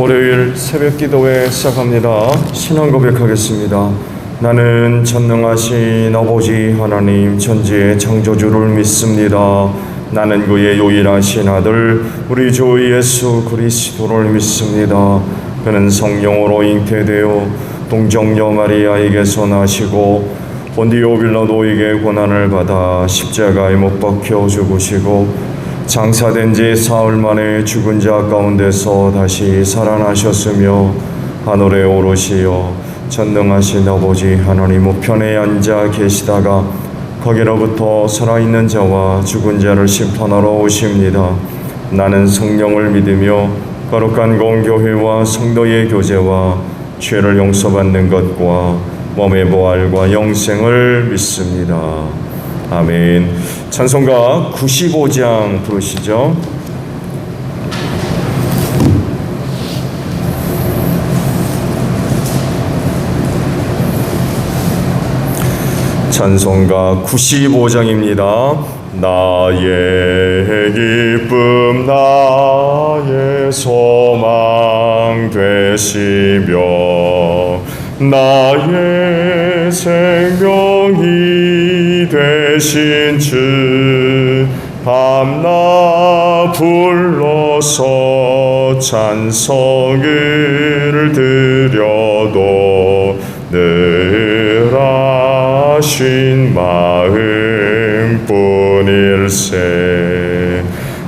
월요일 새벽 기도회 시작합니다. 신앙 고백하겠습니다. 나는 전능하신 아버지 하나님 천지의 창조주를 믿습니다. 나는 그의 유일하신 아들 우리 주 예수 그리스도를 믿습니다. 그는 성령으로 잉태되어 동정녀 마리아에게서 나시고 본디오 빌라도에게 고난을 받아 십자가에 못 박혀 죽으시고 장사된 지 사흘 만에 죽은 자 가운데서 다시 살아나셨으며 하늘에 오르시어 전능하신 아버지 하나님 우편에 앉아 계시다가 거기로부터 살아있는 자와 죽은 자를 심판하러 오십니다. 나는 성령을 믿으며 거룩한 공교회와 성도의 교제와 죄를 용서받는 것과 몸의 부활과 영생을 믿습니다. 아멘. 찬송가 95장 부르시죠. 찬송가 95장입니다. 나의 기쁨 나의 소망 되시며 나의 생명이 되신 주 밤낮 불러서 찬송을 드려도 늘 하신 마음뿐일세.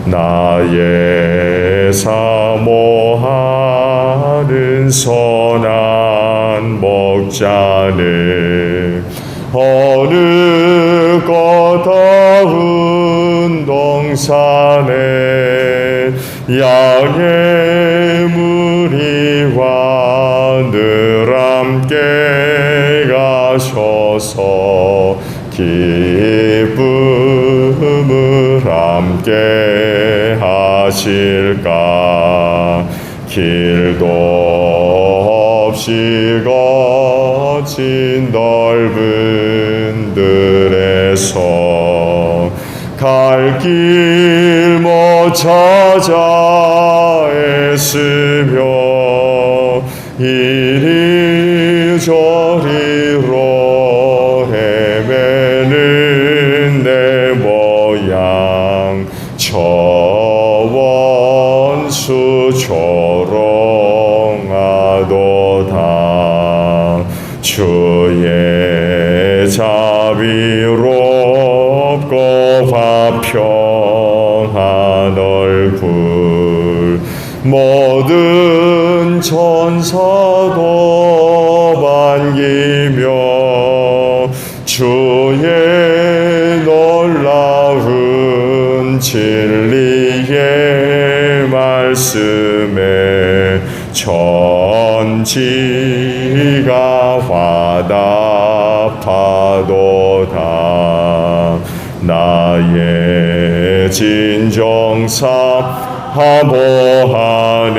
나의 사모하는 선한 목자는 어느 거다운 동산에 양의 무리와 늘 함께 가셔서 기쁨을 함께 하실까. 길도 없이 거친 넓은 들에서 갈 길 못 찾아 애쓰며 이리저리로 헤매는 내 모양 저 원수 조롱하도다. 주의 자비롭고 화평한 얼굴 모든 천사도 반기며 주의 놀라운 진리의 말씀에 천지가 화답하도다. 나의 진정사 사모하는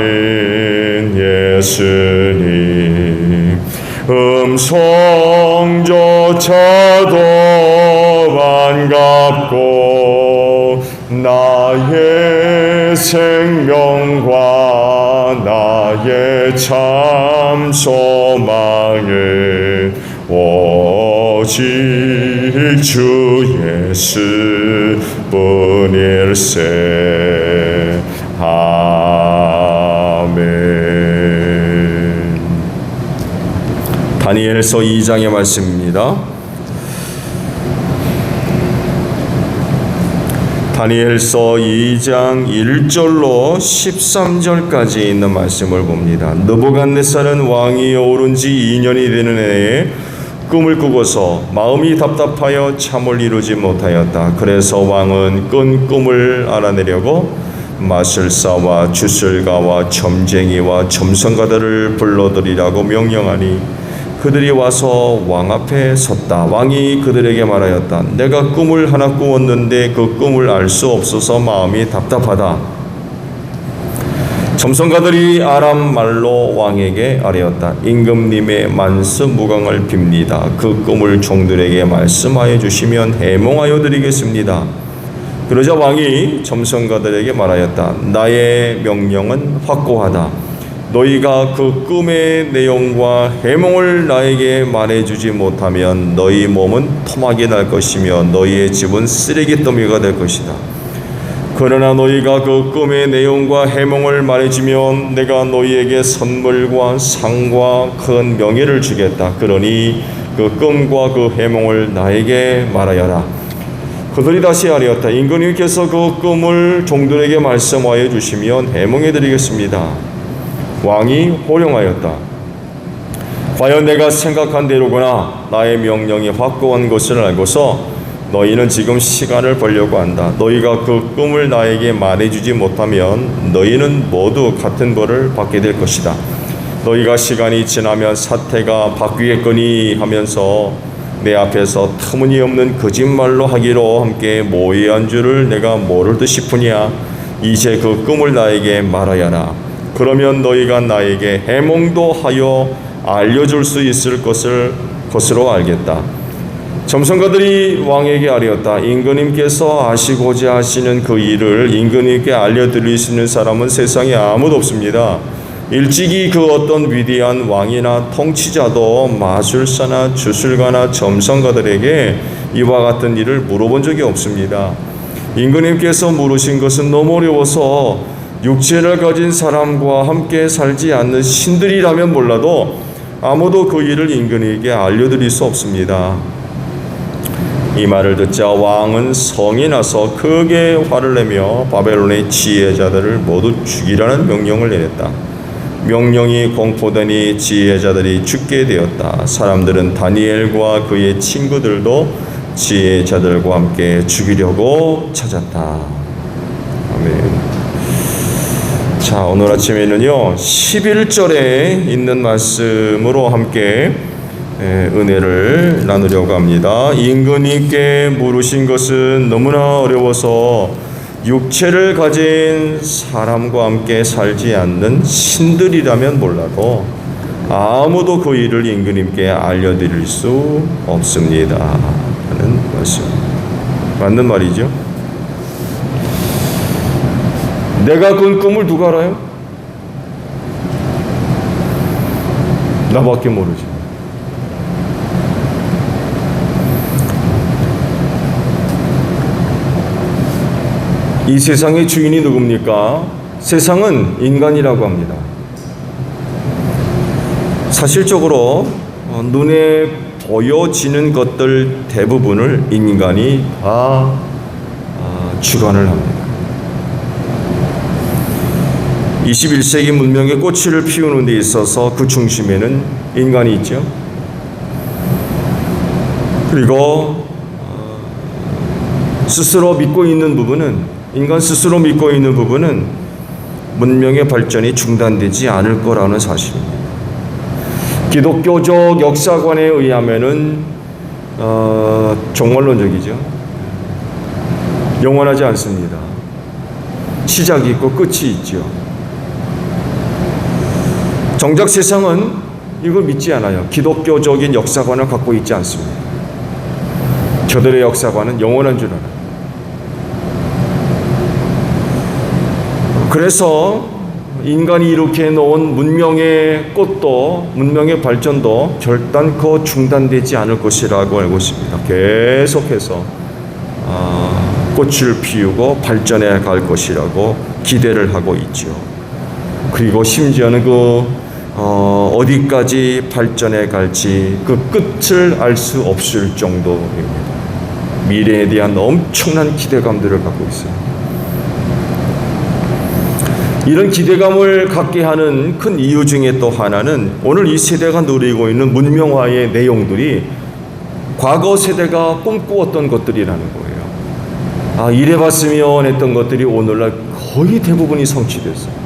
예수님 음성조차도 반갑고 나의 생명과 나의 참 소망은 오직 주 예수뿐일세. 아멘. 다니엘서 2장의 말씀입니다. 다니엘서 2장 1절로 13절까지 있는 말씀을 봅니다. 느부갓네살은 왕이 오른 지 2년이 되는 해에 꿈을 꾸고서 마음이 답답하여 잠을 이루지 못하였다. 그래서 왕은 꾼 꿈을 알아내려고 마술사와 주술가와 점쟁이와 점성가들을 불러들이라고 명령하니 그들이 와서 왕 앞에 섰다. 왕이 그들에게 말하였다. 내가 꿈을 하나 꾸었는데 그 꿈을 알 수 없어서 마음이 답답하다. 점성가들이 아람 말로 왕에게 아뢰었다. 임금님의 만수무강을 빕니다. 그 꿈을 종들에게 말씀하여 주시면 해몽하여 드리겠습니다. 그러자 왕이 점성가들에게 말하였다. 나의 명령은 확고하다. 너희가 그 꿈의 내용과 해몽을 나에게 말해주지 못하면 너희 몸은 토막이 날 것이며 너희의 집은 쓰레기더미가 될 것이다. 그러나 너희가 그 꿈의 내용과 해몽을 말해주면 내가 너희에게 선물과 상과 큰 명예를 주겠다. 그러니 그 꿈과 그 해몽을 나에게 말하여라. 그들이 다시 아뢰었다. 임금님께서 그 꿈을 종들에게 말씀하여 주시면 해몽해 드리겠습니다. 왕이 호령하였다. 과연 내가 생각한 대로구나. 나의 명령이 확고한 것을 알고서 너희는 지금 시간을 벌려고 한다. 너희가 그 꿈을 나에게 말해주지 못하면 너희는 모두 같은 벌을 받게 될 것이다. 너희가 시간이 지나면 사태가 바뀌겠거니 하면서 내 앞에서 터무니없는 거짓말로 하기로 함께 모의한 줄을 내가 모를 듯 싶으냐. 이제 그 꿈을 나에게 말하여라. 그러면 너희가 나에게 해몽도 하여 알려줄 수 있을 것으로 알겠다. 점성가들이 왕에게 아뢰었다. 임금님께서 아시고자 하시는 그 일을 임금님께 알려드릴 수 있는 사람은 세상에 아무도 없습니다. 일찍이 그 어떤 위대한 왕이나 통치자도 마술사나 주술가나 점성가들에게 이와 같은 일을 물어본 적이 없습니다. 임금님께서 물으신 것은 너무 어려워서 육체를 가진 사람과 함께 살지 않는 신들이라면 몰라도 아무도 그 일을 임금에게 알려드릴 수 없습니다. 이 말을 듣자 왕은 성에 나서 크게 화를 내며 바벨론의 지혜자들을 모두 죽이라는 명령을 내렸다. 명령이 공포되니 지혜자들이 죽게 되었다. 사람들은 다니엘과 그의 친구들도 지혜자들과 함께 죽이려고 찾았다. 아멘. 자, 오늘 아침에는요 11절에 있는 말씀으로 함께 은혜를 나누려고 합니다. 임금님께 물으신 것은 너무나 어려워서 육체를 가진 사람과 함께 살지 않는 신들이라면 몰라도 아무도 그 일을 임금님께 알려드릴 수 없습니다 하는 말씀. 맞는 말이죠. 내가 꾼 꿈을 누가 알아요? 나밖에 모르지. 이 세상의 주인이 누굽니까? 세상은 인간이라고 합니다. 사실적으로 눈에 보여지는 것들 대부분을 인간이 다 주관을 합니다. 21세기 문명의 꽃을 피우는 데 있어서 그 중심에는 인간이 있죠. 그리고 스스로 믿고 있는 부분은 인간 스스로 믿고 있는 부분은 문명의 발전이 중단되지 않을 거라는 사실입니다. 기독교적 역사관에 의하면은 종말론적이죠. 영원하지 않습니다. 시작이 있고 끝이 있죠. 정작 세상은 이걸 믿지 않아요. 기독교적인 역사관을 갖고 있지 않습니다. 저들의 역사관은 영원한 줄 알아요. 그래서 인간이 이렇게 놓은 문명의 꽃도 문명의 발전도 결단코 중단되지 않을 것이라고 알고 있습니다. 계속해서 꽃을 피우고 발전해 갈 것이라고 기대를 하고 있죠. 그리고 심지어는 어디까지 발전해 갈지 그 끝을 알 수 없을 정도입니다. 미래에 대한 엄청난 기대감들을 갖고 있어요. 이런 기대감을 갖게 하는 큰 이유 중에 또 하나는 오늘 이 세대가 누리고 있는 문명화의 내용들이 과거 세대가 꿈꾸었던 것들이라는 거예요. 이래봤으면 했던 것들이 오늘날 거의 대부분이 성취됐어요.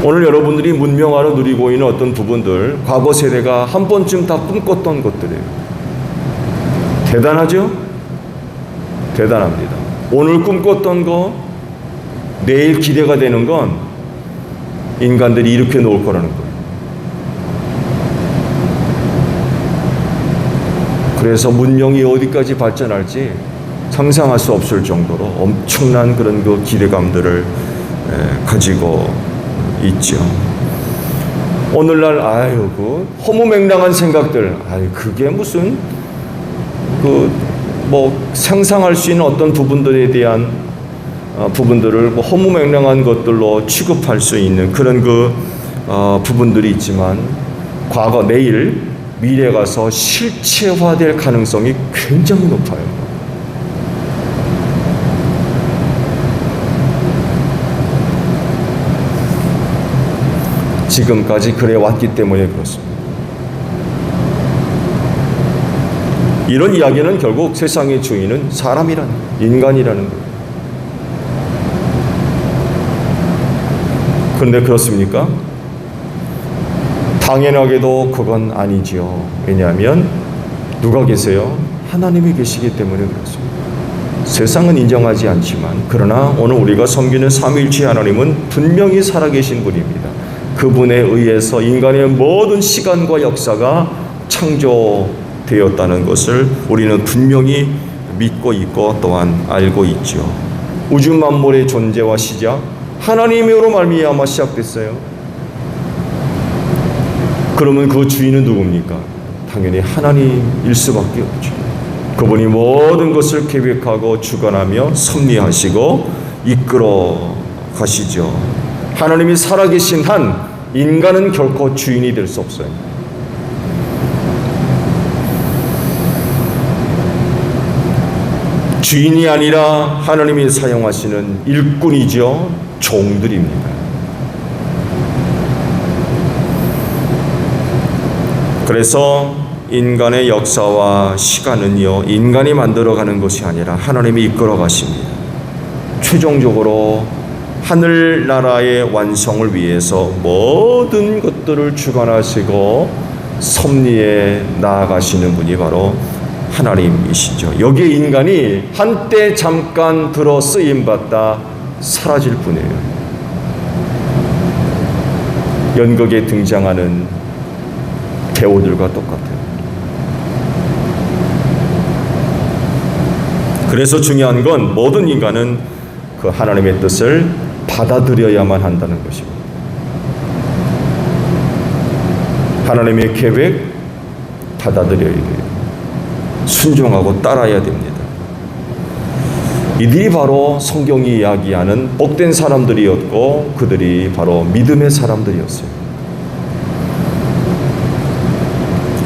오늘 여러분들이 문명화로 누리고 있는 어떤 부분들, 과거 세대가 한 번쯤 다 꿈꿨던 것들이에요. 대단하죠? 대단합니다. 오늘 꿈꿨던 거, 내일 기대가 되는 건 인간들이 이렇게 놓을 거라는 거예요. 그래서 문명이 어디까지 발전할지 상상할 수 없을 정도로 엄청난 그런 그 기대감들을 가지고 있죠. 오늘날 그 허무맹랑한 생각들, 그게 무슨 상상할 수 있는 어떤 부분들에 대한 부분들을 허무맹랑한 것들로 취급할 수 있는 그런 부분들이 있지만 과거, 내일, 미래 가서 실체화될 가능성이 굉장히 높아요. 지금까지 그래 왔기 때문에 그렇습니다. 이런 이야기는 결국 세상의 주인은 인간이라는 거예요. 그런데 그렇습니까? 당연하게도 그건 아니지요. 왜냐하면 누가 계세요? 하나님이 계시기 때문에 그렇습니다. 세상은 인정하지 않지만 그러나 오늘 우리가 섬기는 삼위일체 하나님은 분명히 살아계신 분입니다. 그분에 의해서 인간의 모든 시간과 역사가 창조되었다는 것을 우리는 분명히 믿고 있고 또한 알고 있죠. 우주 만물의 존재와 시작 하나님으로 말미암아 시작됐어요. 그러면 그 주인은 누굽니까? 당연히 하나님일 수밖에 없죠. 그분이 모든 것을 계획하고 주관하며 섭리하시고 이끌어 가시죠. 하나님이 살아계신 한 인간은 결코 주인이 될 수 없어요. 주인이 아니라 하나님이 사용하시는 일꾼이죠. 종들입니다. 그래서 인간의 역사와 시간은요, 인간이 만들어가는 것이 아니라 하나님이 이끌어 가십니다. 최종적으로 하늘나라의 완성을 위해서 모든 것들을 주관하시고 섭리에 나아가시는 분이 바로 하나님이시죠. 여기에 인간이 한때 잠깐 들어 쓰임받다 사라질 뿐이에요. 연극에 등장하는 배우들과 똑같아요. 그래서 중요한 건 모든 인간은 그 하나님의 뜻을 받아들여야만 한다는 것입니다. 하나님의 계획 받아들여야 돼요. 순종하고 따라야 됩니다. 이들이 바로 성경이 이야기하는 복된 사람들이었고 그들이 바로 믿음의 사람들이었어요.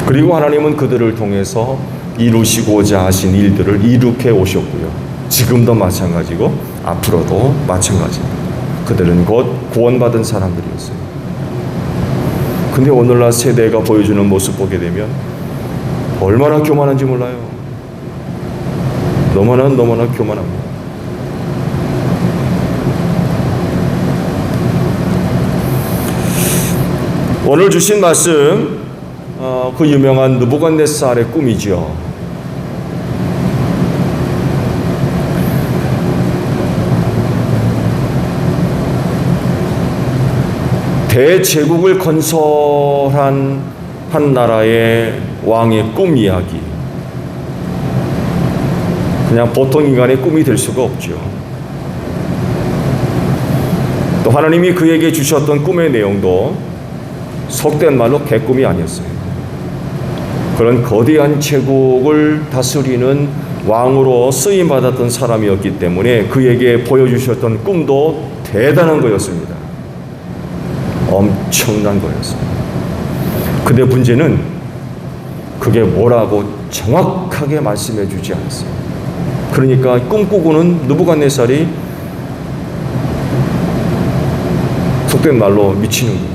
그리고 하나님은 그들을 통해서 이루시고자 하신 일들을 이룩해 오셨고요. 지금도 마찬가지고 앞으로도 마찬가지입니다. 그들은 곧 구원받은 사람들이었어요. 근데 오늘날 세대가 보여주는 모습 보게 되면 얼마나 교만한지 몰라요. 너무나 교만합니다. 오늘 주신 말씀 그 유명한 느부갓네살의 꿈이죠. 대제국을 건설한 한 나라의 왕의 꿈 이야기. 그냥 보통 인간의 꿈이 될 수가 없죠. 또 하나님이 그에게 주셨던 꿈의 내용도 속된 말로 개꿈이 아니었어요. 그런 거대한 제국을 다스리는 왕으로 쓰임받았던 사람이었기 때문에 그에게 보여주셨던 꿈도 대단한 거였습니다. 엄청난 거였습니다. 근데 문제는 그게 뭐라고 정확하게 말씀해 주지 않았어요. 그러니까 꿈꾸고는 느부갓네살이 속된 말로 미치는 거예요.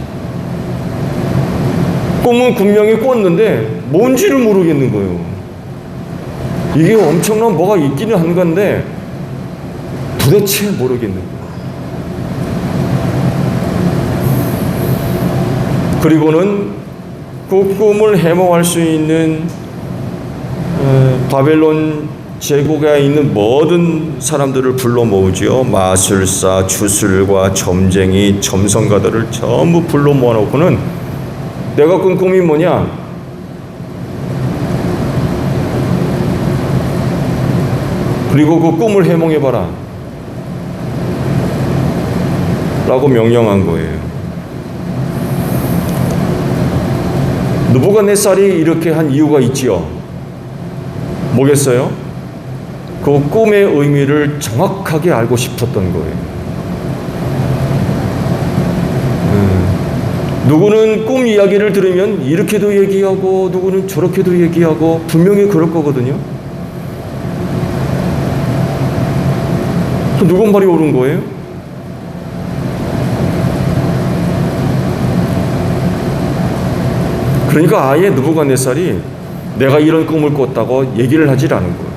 꿈은 분명히 꿨는데 뭔지를 모르겠는 거예요. 이게 엄청난 뭐가 있기는 한 건데 도대체 모르겠는 거예요. 그리고는 그 꿈을 해몽할 수 있는 바벨론 제국에 있는 모든 사람들을 불러 모으죠. 마술사, 주술과 점쟁이, 점성가들을 전부 불러 모아놓고는 내가 꾼 꿈이 뭐냐? 그리고 그 꿈을 해몽해봐라 라고 명령한 거예요. 느부갓네살이 이렇게 한 이유가 있지요. 뭐겠어요? 그 꿈의 의미를 정확하게 알고 싶었던 거예요. 누구는 꿈 이야기를 들으면 이렇게도 얘기하고 누구는 저렇게도 얘기하고 분명히 그럴 거거든요. 또 누군 말이 옳은 거예요? 그러니까 아예 느부갓네살이 내가 이런 꿈을 꿨다고 얘기를 하질 않은 거예요.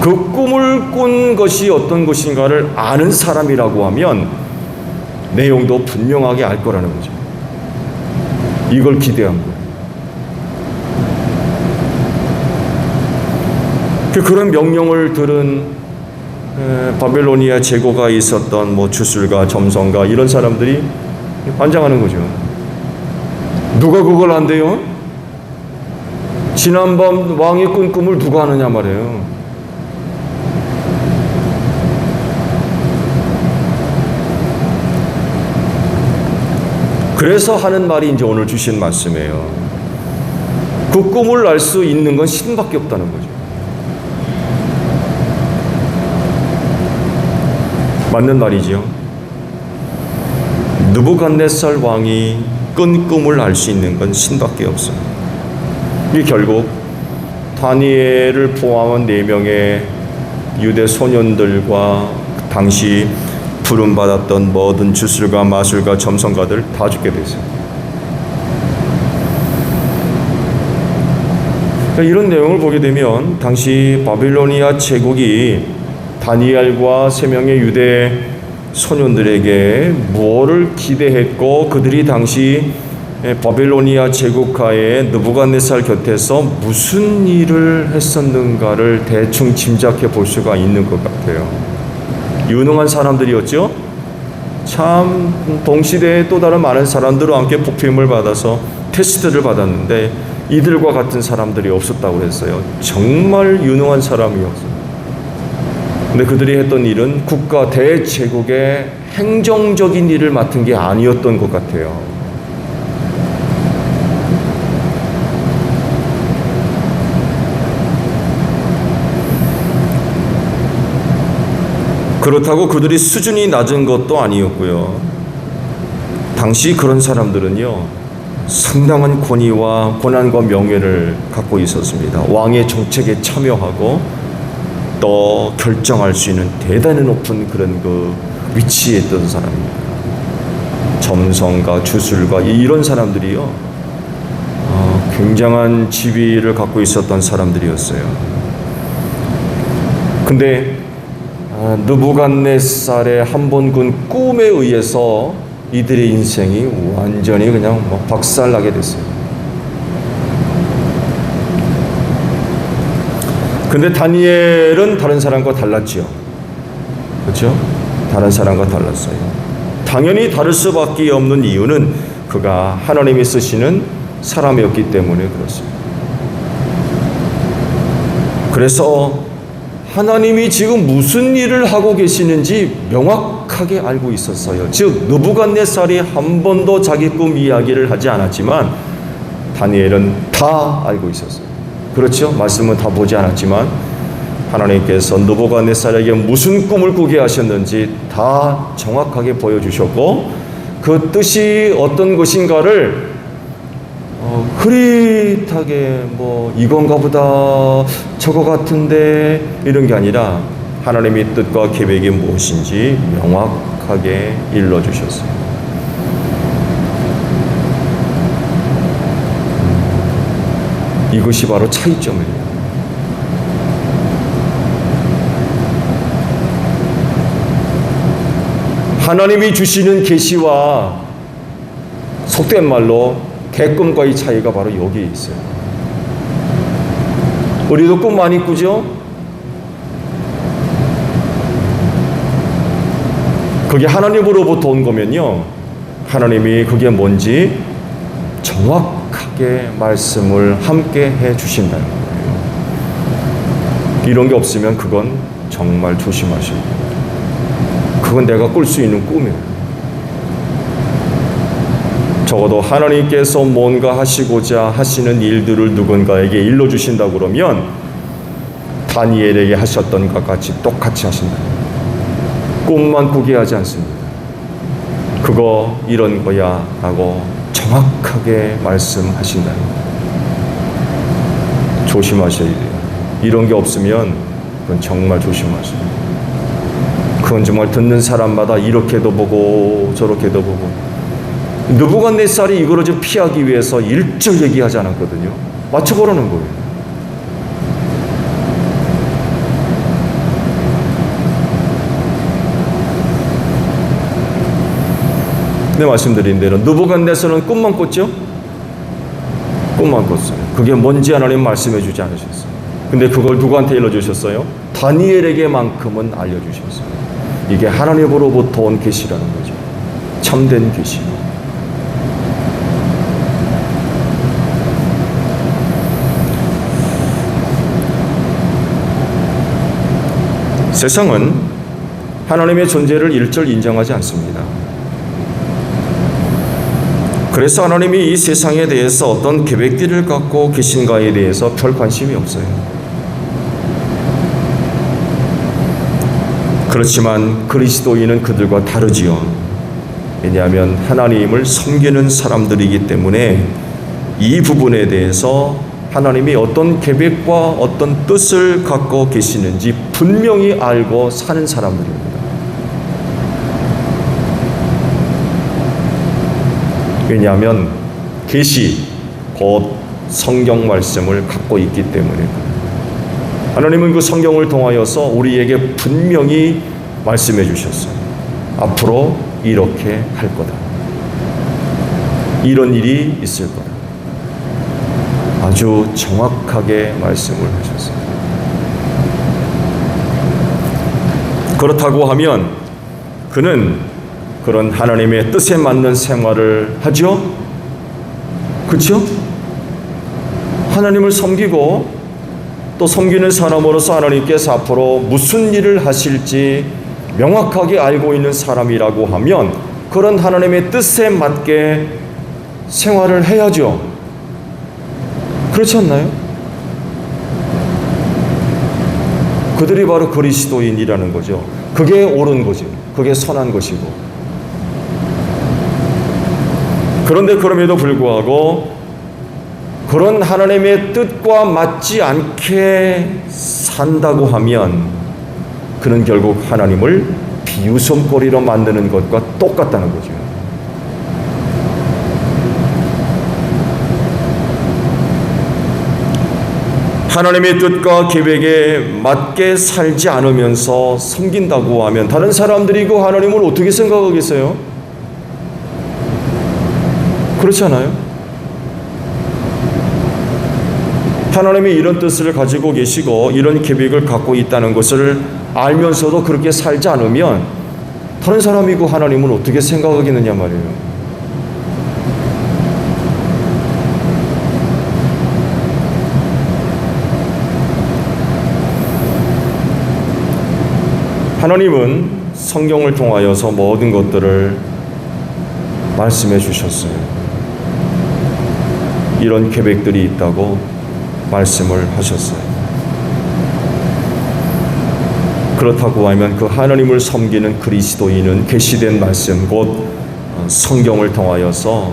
그 꿈을 꾼 것이 어떤 것인가를 아는 사람이라고 하면 내용도 분명하게 알 거라는 거죠. 이걸 기대한 거예요. 그런 명령을 들은 바벨로니아 제국가 있었던 뭐 주술가, 점성가 이런 사람들이 환장하는 거죠. 누가 그걸 안돼요? 지난밤 왕이 꾼 꿈을 누가 아느냐 말이에요. 그래서 하는 말이 이제 오늘 주신 말씀이에요. 그 꿈을 알 수 있는 건 신밖에 없다는 거죠. 맞는 말이죠. 느부갓네살 왕이 꾼 꿈을 알 수 있는 건 신밖에 없어요. 이 결국 다니엘을 포함한 4명의 유대 소년들과 당시 부름받았던 모든 주술가, 마술가, 점성가들 다 죽게 됐어요. 이런 내용을 보게 되면 당시 바빌로니아 제국이 다니엘과 3명의 유대 소년들에게 무엇을 기대했고 그들이 당시 바빌로니아 제국하에 느부갓네살 곁에서 무슨 일을 했었는가를 대충 짐작해 볼 수가 있는 것 같아요. 유능한 사람들이었죠. 참 동시대에 또 다른 많은 사람들과 함께 뽑힘을 받아서 테스트를 받았는데 이들과 같은 사람들이 없었다고 했어요. 정말 유능한 사람이었어요. 근데 그들이 했던 일은 국가 대제국의 행정적인 일을 맡은 게 아니었던 것 같아요. 그렇다고 그들이 수준이 낮은 것도 아니었고요. 당시 그런 사람들은요, 상당한 권위와 고난과 명예를 갖고 있었습니다. 왕의 정책에 참여하고 또 결정할 수 있는 대단히 높은 그런 그 위치에 있던 사람입니다. 점성가, 주술가 이런 사람들이요, 굉장한 지위를 갖고 있었던 사람들이었어요. 근데 느부갓네살의 한 번 꾼 꿈에 의해서 이들의 인생이 완전히 그냥 박살나게 됐어요. 근데 다니엘은 다른 사람과 달랐지요. 그렇죠? 다른 사람과 달랐어요. 당연히 다를 수밖에 없는 이유는 그가 하나님이 쓰시는 사람이었기 때문에 그렇습니다. 그래서 하나님이 지금 무슨 일을 하고 계시는지 명확하게 알고 있었어요. 즉 느부갓네살이 한 번도 자기 꿈 이야기를 하지 않았지만 다니엘은 다 알고 있었어요. 그렇죠? 말씀은 다 보지 않았지만 하나님께서 느부갓네살에게 무슨 꿈을 꾸게 하셨는지 다 정확하게 보여주셨고 그 뜻이 어떤 것인가를 흐릿하게 이건가 보다 저거 같은데 이런 게 아니라 하나님의 뜻과 계획이 무엇인지 명확하게 일러주셨어요. 이것이 바로 차이점이에요. 하나님이 주시는 계시와 속된 말로 개꿈과의 차이가 바로 여기에 있어요. 우리도 꿈 많이 꾸죠? 그게 하나님으로부터 온 거면요, 하나님이 그게 뭔지 정확하게 말씀을 함께 해 주신다는 거예요. 이런 게 없으면 그건 정말 조심하셔야 돼요. 그건 내가 꿀 수 있는 꿈이에요. 적어도 하나님께서 뭔가 하시고자 하시는 일들을 누군가에게 일러주신다고 그러면 다니엘에게 하셨던 것 같이 똑같이 하신다. 꿈만 꾸게 하지 않습니다. 그거 이런 거야 라고 정확하게 말씀하신다. 조심하셔야 돼요. 이런 게 없으면 그건 정말 조심하셔야 돼요. 그건 정말 듣는 사람마다 이렇게도 보고 저렇게도 보고. 느부갓네살이 이거를 좀 피하기 위해서 일절 얘기하지 않았거든요. 맞춰보라는 거예요. 네, 말씀드린 대로 느부갓네살은 꿈만 꿨죠? 꿈만 꿨어요. 그게 뭔지 하나님 말씀해 주지 않으셨어요. 근데 그걸 누구한테 일러주셨어요? 다니엘에게만큼은 알려주셨어요. 이게 하나님으로부터 온 계시라는 거죠. 참된 계시. 세상은 하나님의 존재를 일절 인정하지 않습니다. 그래서 하나님이 이 세상에 대해서 어떤 계획들을 갖고 계신가에 대해서 별 관심이 없어요. 그렇지만 그리스도인은 그들과 다르지요. 왜냐하면 하나님을 섬기는 사람들이기 때문에 이 부분에 대해서 하나님이 어떤 계획과 어떤 뜻을 갖고 계시는지 분명히 알고 사는 사람들입니다. 왜냐하면 계시, 곧 성경 말씀을 갖고 있기 때문에 하나님은 그 성경을 통하여서 우리에게 분명히 말씀해 주셨어요. 앞으로 이렇게 할 거다. 이런 일이 있을 거다. 아주 정확하게 말씀을 하셨어요. 그렇다고 하면 그는 그런 하나님의 뜻에 맞는 생활을 하죠? 그렇죠? 하나님을 섬기고 또 섬기는 사람으로서 하나님께서 앞으로 무슨 일을 하실지 명확하게 알고 있는 사람이라고 하면 그런 하나님의 뜻에 맞게 생활을 해야죠. 그렇지 않나요? 그들이 바로 그리스도인이라는 거죠. 그게 옳은 거죠. 그게 선한 것이고. 그런데 그럼에도 불구하고 그런 하나님의 뜻과 맞지 않게 산다고 하면 그는 결국 하나님을 비웃음거리로 만드는 것과 똑같다는 거죠. 하나님의 뜻과 계획에 맞게 살지 않으면서 섬긴다고 하면 다른 사람들이 그 하나님을 어떻게 생각하겠어요? 그렇지 않아요? 하나님이 이런 뜻을 가지고 계시고 이런 계획을 갖고 있다는 것을 알면서도 그렇게 살지 않으면 다른 사람이 그 하나님을 어떻게 생각하겠느냐 말이에요. 하나님은 성경을 통하여서 모든 것들을 말씀해 주셨어요. 이런 계획들이 있다고 말씀을 하셨어요. 그렇다고 하면 그 하나님을 섬기는 그리스도인은 계시된 말씀 곧 성경을 통하여서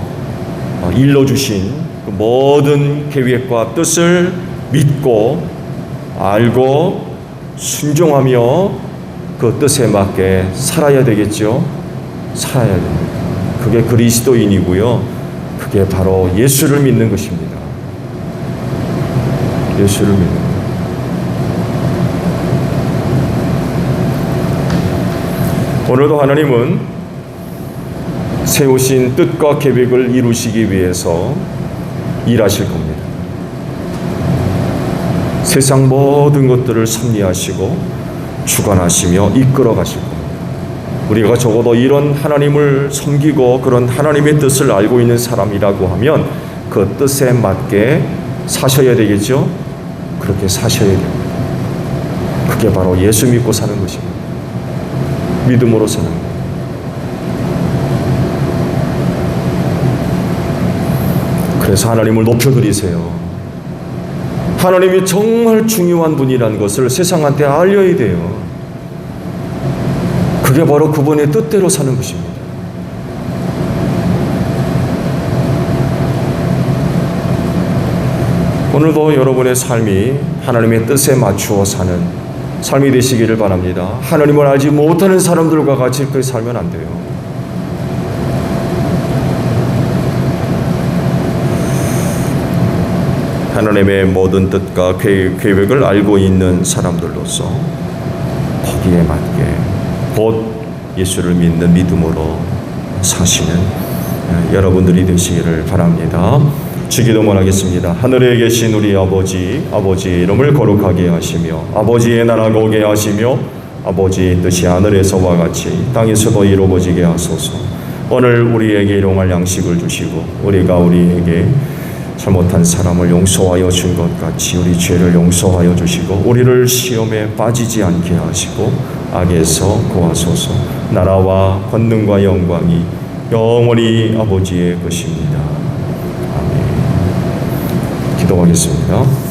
일러주신 그 모든 계획과 뜻을 믿고 알고 순종하며 그 뜻에 맞게 살아야 되겠죠. 살아야 됩니다. 그게 그리스도인이고요. 그게 바로 예수를 믿는 것입니다. 예수를 믿는 것. 오늘도 하나님은 세우신 뜻과 계획을 이루시기 위해서 일하실 겁니다. 세상 모든 것들을 섭리하시고 주관하시며 이끌어 가실 겁니다. 우리가 적어도 이런 하나님을 섬기고 그런 하나님의 뜻을 알고 있는 사람이라고 하면 그 뜻에 맞게 사셔야 되겠죠? 그렇게 사셔야 됩니다. 그게 바로 예수 믿고 사는 것입니다. 믿음으로 사는 것. 그래서 하나님을 높여드리세요. 하나님이 정말 중요한 분이라는 것을 세상한테 알려야 돼요. 그게 바로 그분의 뜻대로 사는 것입니다. 오늘도 여러분의 삶이 하나님의 뜻에 맞추어 사는 삶이 되시기를 바랍니다. 하나님을 알지 못하는 사람들과 같이 그렇게 살면 안 돼요. 하나님의 모든 뜻과 계획을 알고 있는 사람들로서 거기에 맞게 곧 예수를 믿는 믿음으로 사시는 여러분들이 되시기를 바랍니다. 주기도문 하겠습니다. 하늘에 계신 우리 아버지, 아버지의 이름을 거룩하게 하시며 아버지의 나라가 오게 하시며 아버지의 뜻이 하늘에서와 같이 땅에서도 이루어지게 하소서. 오늘 우리에게 일용할 양식을 주시고 우리가 우리에게 잘못한 사람을 용서하여 준 것 같이 우리 죄를 용서하여 주시고 우리를 시험에 빠지지 않게 하시고 악에서 구하소서. 나라와 권능과 영광이 영원히 아버지의 것입니다. 아멘. 기도하겠습니다.